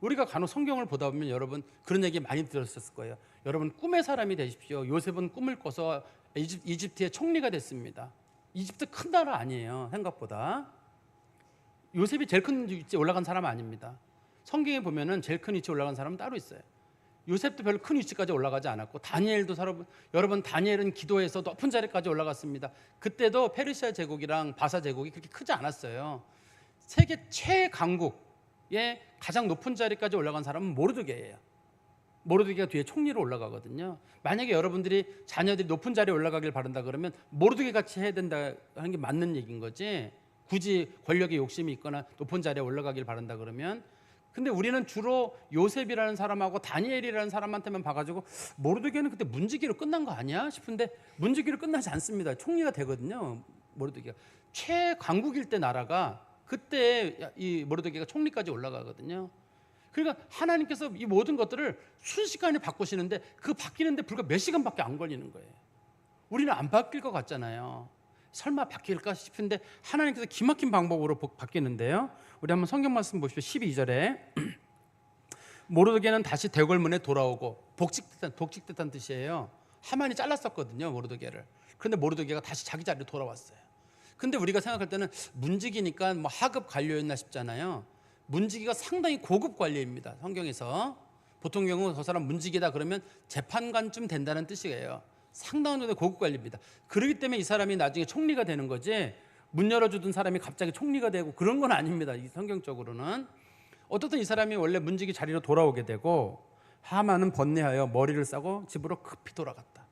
S1: 우리가 간혹 성경을 보다 보면 여러분 그런 얘기 많이 들었을 거예요. 여러분 꿈의 사람이 되십시오. 요셉은 꿈을 꿔서 이집트의 총리가 됐습니다. 이집트 큰 나라 아니에요, 생각보다. 요셉이 제일 큰 위치에 올라간 사람 아닙니다. 성경에 보면은 제일 큰 위치에 올라간 사람은 따로 있어요. 요셉도 별로 큰 위치까지 올라가지 않았고, 다니엘도 여러분 다니엘은 기도해서 높은 자리까지 올라갔습니다. 그때도 페르시아 제국이랑 바사 제국이 그렇게 크지 않았어요. 세계 최강국의 가장 높은 자리까지 올라간 사람은 모르드게예요. 모르드게가 뒤에 총리로 올라가거든요. 만약에 여러분들이 자녀들이 높은 자리에 올라가길 바란다 그러면 모르드게 같이 해야 된다 하는 게 맞는 얘기인 거지, 굳이 권력에 욕심이 있거나 높은 자리에 올라가길 바란다 그러면. 근데 우리는 주로 요셉이라는 사람하고 다니엘이라는 사람한테만 봐가지고 모르드게는 그때 문지기로 끝난 거 아니야 싶은데, 문지기로 끝나지 않습니다. 총리가 되거든요. 모르드게가 최강국일 때 나라가, 그때 이 모르드게가 총리까지 올라가거든요. 그러니까 하나님께서 이 모든 것들을 순식간에 바꾸시는데, 그 바뀌는데 불과 몇 시간밖에 안 걸리는 거예요. 우리는 안 바뀔 것 같잖아요. 설마 바뀔까 싶은데 하나님께서 기막힌 방법으로 바뀌는데요. 우리 한번 성경 말씀 보십시오. 12절에 모르드게는 다시 대궐문에 돌아오고, 독직됐다는 뜻이에요. 하만이 잘랐었거든요, 모르드게를. 그런데 모르드게가 다시 자기 자리로 돌아왔어요. 근데 우리가 생각할 때는 문지기니까 뭐 하급 관료였나 싶잖아요. 문지기가 상당히 고급 관료입니다, 성경에서. 보통 경우 저 사람 문지기다 그러면 재판관쯤 된다는 뜻이에요. 상당한 정도의 고급 관리입니다. 그렇기 때문에 이 사람이 나중에 총리가 되는 거지, 문 열어주던 사람이 갑자기 총리가 되고 그런 건 아닙니다. 이 성경적으로는. 어떻든 이 사람이 원래 문지기 자리로 돌아오게 되고, 하만은 번뇌하여 머리를 싸고 집으로 급히 돌아갔다.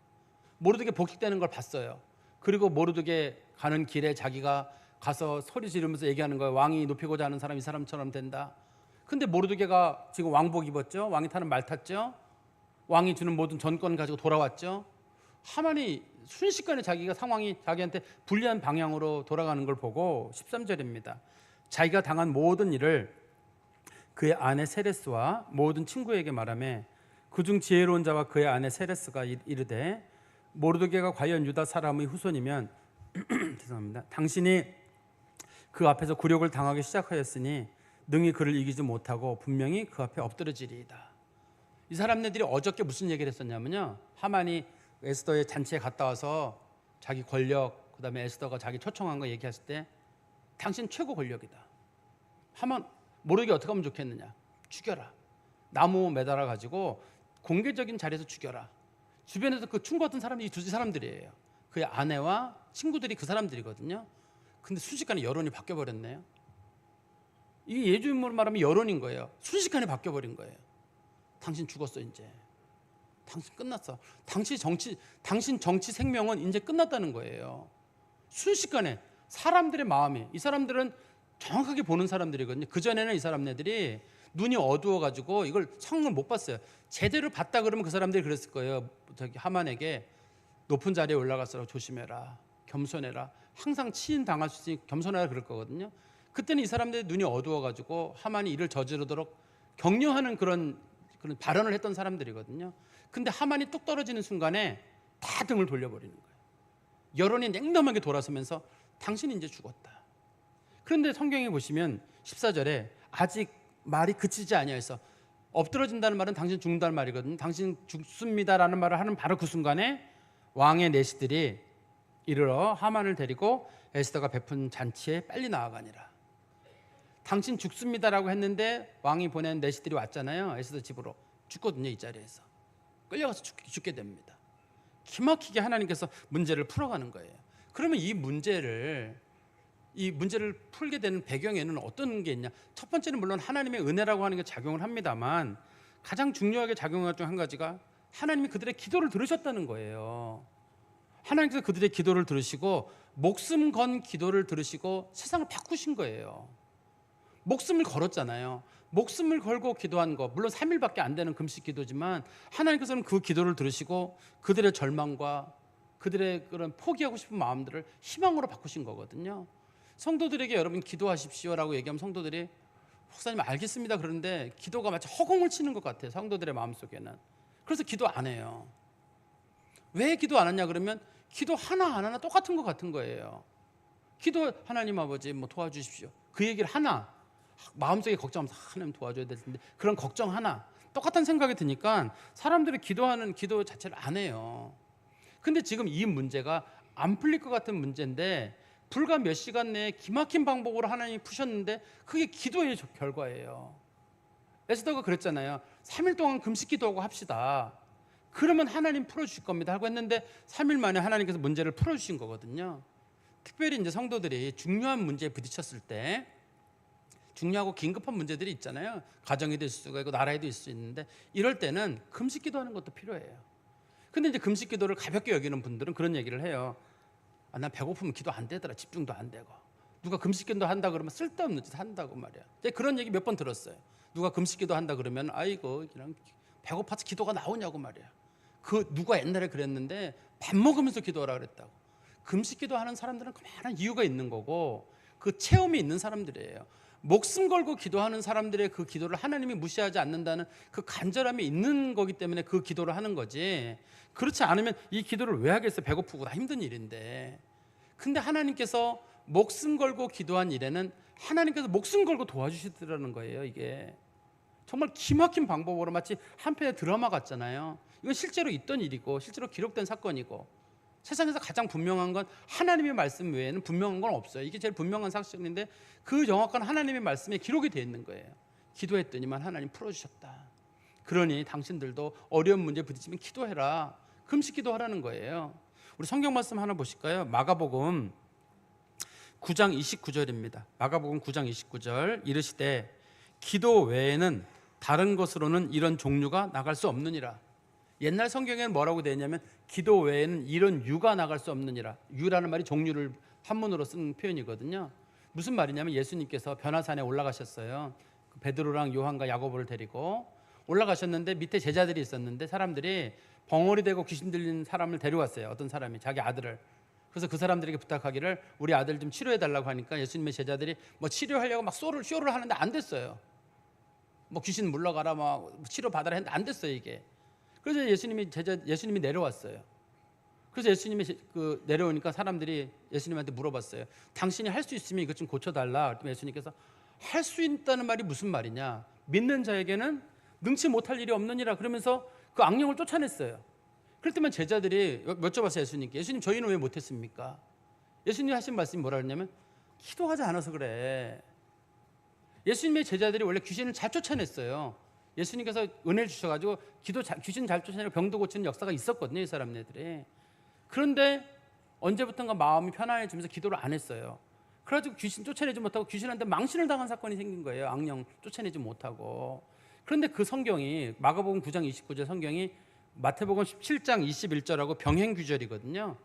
S1: 모르드게 복직되는 걸 봤어요. 그리고 모르드게 가는 길에 자기가 가서 소리 지르면서 얘기하는 거예요. 왕이 높이고자 하는 사람 이 사람처럼 된다. 근데 모르드게가 지금 왕복 입었죠. 왕이 타는 말 탔죠. 왕이 주는 모든 전권 가지고 돌아왔죠. 하만이 순식간에 자기가 상황이 자기한테 불리한 방향으로 돌아가는 걸 보고 13절입니다. 자기가 당한 모든 일을 그의 아내 세레스와 모든 친구에게 말하며, 그중 지혜로운 자와 그의 아내 세레스가 이르되 모르드게가 과연 유다 사람의 후손이면 죄송합니다. 당신이 그 앞에서 굴욕을 당하기 시작하였으니 능히 그를 이기지 못하고 분명히 그 앞에 엎드러지리이다. 이 사람네들이 어저께 무슨 얘기를 했었냐면요, 하만이 에스더의 잔치에 갔다 와서 자기 권력, 그다음에 에스더가 자기 초청한 거 얘기했을 때 당신 최고 권력이다. 하만 모르게 어떻게 하면 좋겠느냐? 죽여라. 나무 매달아 가지고 공개적인 자리에서 죽여라. 주변에서 그 충고했던 사람이 이 두 사람들이에요. 그의 아내와 친구들이 그 사람들이거든요. 근데 순식간에 여론이 바뀌어 버렸네요. 이 예주인으로 말하면 여론인 거예요. 순식간에 바뀌어 버린 거예요. 당신 죽었어 이제. 당신 끝났어. 당신 정치 생명은 이제 끝났다는 거예요. 순식간에 사람들의 마음이, 이 사람들은 정확하게 보는 사람들이거든요. 그전에는 이 사람네들이 눈이 어두워가지고 이걸 상을 못 봤어요. 제대로 봤다 그러면 그 사람들이 그랬을 거예요. 저기 하만에게 높은 자리에 올라가서 조심해라, 겸손해라, 항상 치인 당할 수 있으니 겸손해라 그럴 거거든요. 그때는 이 사람들이 눈이 어두워가지고 하만이 이를 저지르도록 격려하는 그런 발언을 했던 사람들이거든요. 근데 하만이 뚝 떨어지는 순간에 다 등을 돌려버리는 거예요. 여론이 냉담하게 돌아서면서 당신이 이제 죽었다. 그런데 성경에 보시면 14절에 아직 말이 그치지 아니하여서, 엎드러진다는 말은 당신 죽는다는 말이거든요. 당신 죽습니다라는 말을 하는 바로 그 순간에 왕의 내시들이 이르러 하만을 데리고 에스더가 베푼 잔치에 빨리 나아가니라. 당신 죽습니다라고 했는데 왕이 보낸 내시들이 왔잖아요. 에스더 집으로. 죽거든요. 이 자리에서 끌려가서 죽게 됩니다. 기막히게 하나님께서 문제를 풀어가는 거예요. 그러면 이 문제를 풀게 되는 배경에는 어떤 게 있냐? 첫 번째는 물론 하나님의 은혜라고 하는 게 작용을 합니다만, 가장 중요하게 작용할 중 한 가지가 하나님이 그들의 기도를 들으셨다는 거예요. 하나님께서 그들의 기도를 들으시고 목숨 건 기도를 들으시고 세상을 바꾸신 거예요. 목숨을 걸었잖아요. 목숨을 걸고 기도한 거, 물론 3일밖에 안 되는 금식 기도지만 하나님께서는 그 기도를 들으시고 그들의 절망과 그들의 그런 포기하고 싶은 마음들을 희망으로 바꾸신 거거든요. 성도들에게 여러분 기도하십시오라고 얘기하면 성도들이 목사님 알겠습니다. 그런데 기도가 마치 허공을 치는 것 같아요. 성도들의 마음속에는. 그래서 기도 안 해요. 왜 기도 안 하냐 그러면 기도 하나 똑같은 것 같은 거예요. 기도 하나님 아버지 뭐 도와주십시오. 그 얘기를 하나 마음속에 걱정하면서 하나님 도와줘야 될 텐데 그런 걱정 하나 똑같은 생각이 드니까 사람들이 기도하는 기도 자체를 안 해요. 근데 지금 이 문제가 안 풀릴 것 같은 문제인데 불과 몇 시간 내에 기막힌 방법으로 하나님이 푸셨는데 그게 기도의 결과예요. 에스더가 그랬잖아요. 3일 동안 금식 기도하고 합시다. 그러면 하나님 풀어주실 겁니다 하고 했는데 3일 만에 하나님께서 문제를 풀어주신 거거든요. 특별히 이제 성도들이 중요한 문제에 부딪혔을 때, 중요하고 긴급한 문제들이 있잖아요. 가정에도 있을 수가 있고 나라에도 있을 수 있는데 이럴 때는 금식 기도하는 것도 필요해요. 근데 이제 금식 기도를 가볍게 여기는 분들은 그런 얘기를 해요. 아, 난 배고프면 기도 안 되더라. 집중도 안 되고. 누가 금식 기도 한다 그러면 쓸데없는 짓 한다고 말이야. 그런 얘기 몇 번 들었어요. 누가 금식 기도 한다 그러면 아이고 그냥 배고파서 기도가 나오냐고 말이야. 그 누가 옛날에 그랬는데 밥 먹으면서 기도하라 그랬다고. 금식 기도하는 사람들은 그만한 이유가 있는 거고 그 체험이 있는 사람들이에요. 목숨 걸고 기도하는 사람들의 그 기도를 하나님이 무시하지 않는다는 그 간절함이 있는 거기 때문에 그 기도를 하는 거지. 그렇지 않으면 이 기도를 왜 하겠어요? 배고프고 다 힘든 일인데. 근데 하나님께서 목숨 걸고 기도한 일에는 하나님께서 목숨 걸고 도와주시더라는 거예요. 이게 정말 기막힌 방법으로 마치 한 편의 드라마 같잖아요. 이건 실제로 있던 일이고 실제로 기록된 사건이고 세상에서 가장 분명한 건 하나님의 말씀 외에는 분명한 건 없어요. 이게 제일 분명한 사실인데 그 정확한 하나님의 말씀에 기록이 되어 있는 거예요. 기도했더니만 하나님 풀어주셨다. 그러니 당신들도 어려운 문제에 부딪히면 기도해라. 금식 기도하라는 거예요. 우리 성경 말씀 하나 보실까요? 마가복음 9장 29절입니다. 마가복음 9장 29절 이르시되 기도 외에는 다른 것으로는 이런 종류가 나갈 수 없느니라. 옛날 성경에는 뭐라고 되어 있냐면 기도 외에는 이런 유가 나갈 수 없느니라. 유라는 말이 종류를 한문으로 쓴 표현이거든요. 무슨 말이냐면 예수님께서 변화산에 올라가셨어요. 베드로랑 요한과 야고보를 데리고 올라가셨는데 밑에 제자들이 있었는데 사람들이 벙어리 되고 귀신 들린 사람을 데려왔어요. 어떤 사람이 자기 아들을. 그래서 그 사람들에게 부탁하기를 우리 아들 좀 치료해 달라고 하니까 예수님의 제자들이 뭐 치료하려고 막 쇼를 하는데 안 됐어요. 뭐 귀신 물러가라 막 치료 받아라 했는데 안 됐어요 이게. 그래서 예수님이 내려왔어요. 그래서 예수님이 내려오니까 사람들이 예수님한테 물어봤어요. 당신이 할 수 있으면 이것 좀 고쳐달라. 그랬더니 예수님께서 할 수 있다는 말이 무슨 말이냐? 믿는 자에게는 능치 못할 일이 없느니라. 그러면서 그 악령을 쫓아냈어요. 그랬더니 제자들이 여쭤봤어요 예수님께. 예수님 저희는 왜 못했습니까? 예수님이 하신 말씀이 뭐라 그랬냐면 기도하지 않아서 그래. 예수님의 제자들이 원래 귀신을 잘 쫓아냈어요. 예수님께서 은혜를 주셔가지고 귀신 잘 쫓아내고 병도 고치는 역사가 있었거든요 이 사람들이. 그런데 언제부턴가 마음이 편안해지면서 기도를 안 했어요. 그래가지고 귀신 쫓아내지 못하고 귀신한테 망신을 당한 사건이 생긴 거예요. 악령 쫓아내지 못하고. 그런데 그 성경이 마가복음 9장 29절 성경이 마태복음 17장 21절하고 병행 규절이거든요.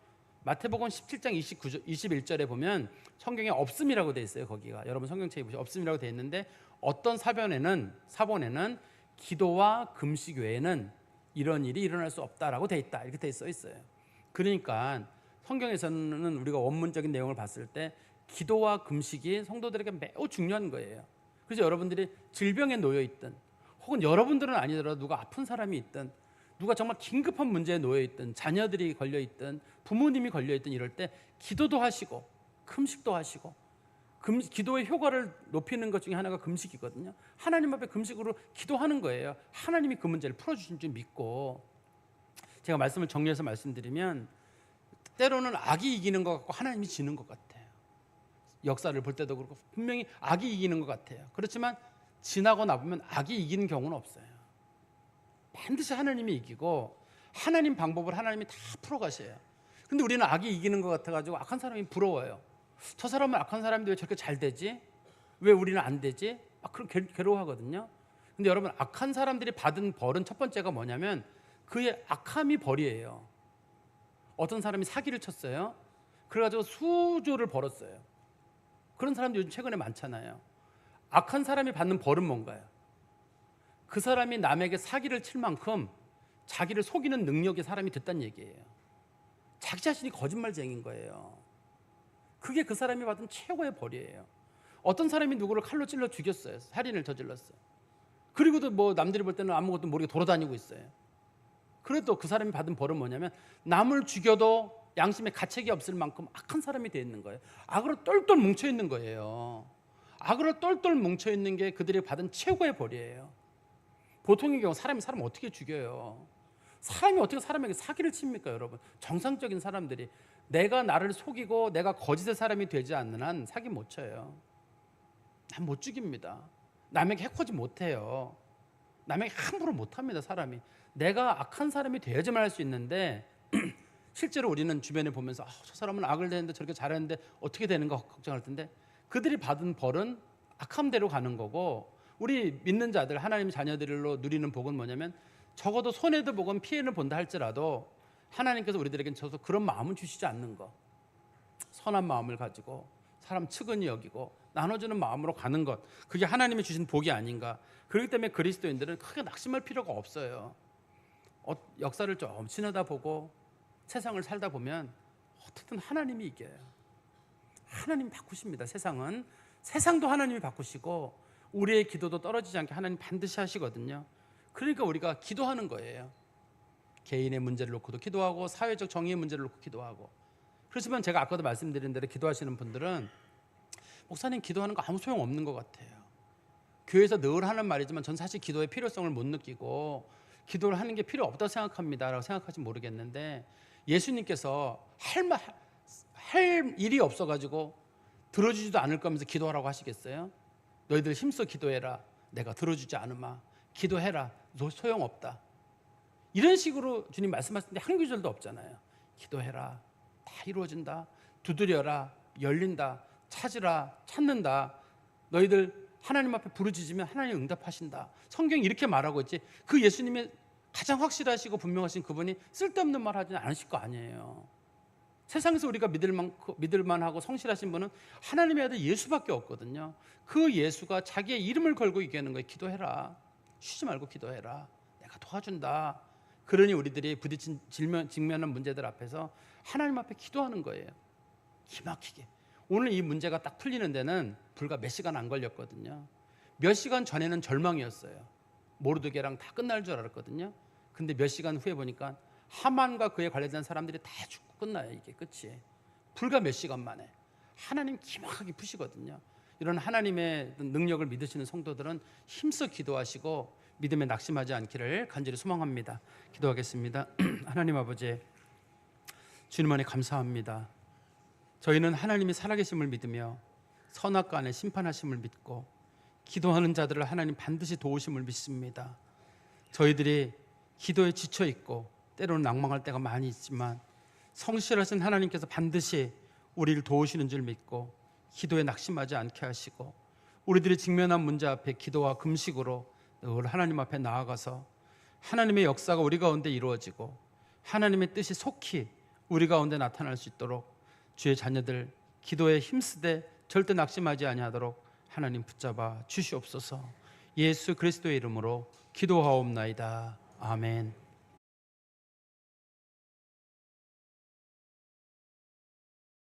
S1: 마태복음 17장 21절에 보면 성경에 없음이라고 돼 있어요. 거기가 여러분 성경책에 보시면 없음이라고 돼 있는데 어떤 사본에는 기도와 금식 외에는 이런 일이 일어날 수 없다라고 돼 있다. 이렇게 돼 있어요. 그러니까 성경에서는 우리가 원문적인 내용을 봤을 때 기도와 금식이 성도들에게 매우 중요한 거예요. 그래서 여러분들이 질병에 놓여 있든 혹은 여러분들은 아니더라도 누가 아픈 사람이 있든 누가 정말 긴급한 문제에 놓여 있든 자녀들이 걸려 있든 부모님이 걸려 있든 이럴 때 기도도 하시고 금식도 하시고 기도의 효과를 높이는 것 중에 하나가 금식이거든요. 하나님 앞에 금식으로 기도하는 거예요. 하나님이 그 문제를 풀어주신 줄 믿고. 제가 말씀을 정리해서 말씀드리면 때로는 악이 이기는 것 같고 하나님이 지는 것 같아요. 역사를 볼 때도 그렇고 분명히 악이 이기는 것 같아요. 그렇지만 지나고 나보면 악이 이기는 경우는 없어요. 반드시 하나님이 이기고 하나님 방법을 하나님이 다 풀어가셔요. 근데 우리는 악이 이기는 것 같아가지고 악한 사람이 부러워요. 저 사람은 악한 사람인데 왜 저렇게 잘 되지? 왜 우리는 안 되지? 그런 괴로워하거든요. 근데 여러분, 악한 사람들이 받은 벌은 첫 번째가 뭐냐면 그의 악함이 벌이에요. 어떤 사람이 사기를 쳤어요. 그래가지고 수조를 벌었어요. 그런 사람도 요즘 최근에 많잖아요. 악한 사람이 받는 벌은 뭔가요? 그 사람이 남에게 사기를 칠 만큼 자기를 속이는 능력의 사람이 됐다는 얘기예요. 자기 자신이 거짓말쟁인 거예요. 그게 그 사람이 받은 최고의 벌이에요. 어떤 사람이 누구를 칼로 찔러 죽였어요. 살인을 저질렀어요. 그리고도 뭐 남들이 볼 때는 아무것도 모르게 돌아다니고 있어요. 그래도 그 사람이 받은 벌은 뭐냐면 남을 죽여도 양심에 가책이 없을 만큼 악한 사람이 되어 있는 거예요. 악으로 똘똘 뭉쳐 있는 거예요. 악으로 똘똘 뭉쳐 있는 게 그들이 받은 최고의 벌이에요. 보통의 경우 사람이 사람 어떻게 죽여요? 사람이 어떻게 사람에게 사기를 칩니까, 여러분? 정상적인 사람들이 내가 나를 속이고 내가 거짓의 사람이 되지 않는 한 사기 못 쳐요. 난 못 죽입니다. 남에게 해코지 못해요. 남에게 함부로 못합니다. 사람이 내가 악한 사람이 되어야지만 할 수 있는데 실제로 우리는 주변에 보면서 저 사람은 악을 대는데 저렇게 잘했는데 어떻게 되는가 걱정할 텐데 그들이 받은 벌은 악함대로 가는 거고, 우리 믿는 자들 하나님 자녀들로 누리는 복은 뭐냐면 적어도 손해도 복은 피해를 본다 할지라도 하나님께서 우리들에게 저서 그런 마음은 주시지 않는 거. 선한 마음을 가지고 사람 측은히 여기고 나눠주는 마음으로 가는 것, 그게 하나님이 주신 복이 아닌가. 그렇기 때문에 그리스도인들은 크게 낙심할 필요가 없어요. 역사를 좀 지나다 보고 세상을 살다 보면 어떻든 하나님이 이겨요. 하나님이 바꾸십니다. 세상도 하나님이 바꾸시고 우리의 기도도 떨어지지 않게 하나님 반드시 하시거든요. 그러니까 우리가 기도하는 거예요. 개인의 문제를 놓고도 기도하고 사회적 정의의 문제를 놓고 기도하고. 그렇지만 제가 아까도 말씀드린 대로 기도하시는 분들은 목사님 기도하는 거 아무 소용 없는 것 같아요. 교회에서 늘 하는 말이지만 전 사실 기도의 필요성을 못 느끼고 기도를 하는 게 필요 없다고 생각합니다 라고 생각하지 모르겠는데, 예수님께서 할 일이 없어가지고 들어주지도 않을 거면서 기도하라고 하시겠어요? 너희들 힘써 기도해라. 내가 들어주지 않으마. 기도해라. 너 소용없다. 이런 식으로 주님 말씀하시는데 한 구절도 없잖아요. 기도해라. 다 이루어진다. 두드려라. 열린다. 찾으라. 찾는다. 너희들 하나님 앞에 부르짖으면 하나님 응답하신다. 성경이 이렇게 말하고 있지, 그 예수님의 가장 확실하시고 분명하신 그분이 쓸데없는 말 하지 않으실 거 아니에요. 세상에서 우리가 믿을만하고 성실하신 분은 하나님의 아들 예수밖에 없거든요. 그 예수가 자기의 이름을 걸고 얘기하는 거예요. 기도해라. 쉬지 말고 기도해라. 내가 도와준다. 그러니 우리들이 부딪힌 직면한 문제들 앞에서 하나님 앞에 기도하는 거예요. 기막히게. 오늘 이 문제가 딱 풀리는 데는 불과 몇 시간 안 걸렸거든요. 몇 시간 전에는 절망이었어요. 모르드게랑 다 끝날 줄 알았거든요. 근데 몇 시간 후에 보니까 하만과 그에 관련된 사람들이 다 죽고 끝나요. 이게 끝이. 불과 몇 시간 만에 하나님 기막하게 푸시거든요. 이런 하나님의 능력을 믿으시는 성도들은 힘써 기도하시고 믿음에 낙심하지 않기를 간절히 소망합니다. 기도하겠습니다. 하나님 아버지, 주님 안에 감사합니다. 저희는 하나님이 살아계심을 믿으며 선악과 안에 심판하심을 믿고 기도하는 자들을 하나님 반드시 도우심을 믿습니다. 저희들이 기도에 지쳐 있고 때로는 낭망할 때가 많이 있지만 성실하신 하나님께서 반드시 우리를 도우시는 줄 믿고 기도에 낙심하지 않게 하시고, 우리들이 직면한 문제 앞에 기도와 금식으로 늘 하나님 앞에 나아가서 하나님의 역사가 우리 가운데 이루어지고 하나님의 뜻이 속히 우리 가운데 나타날 수 있도록 주의 자녀들 기도에 힘쓰되 절대 낙심하지 아니하도록 하나님 붙잡아 주시옵소서. 예수 그리스도의 이름으로 기도하옵나이다. 아멘.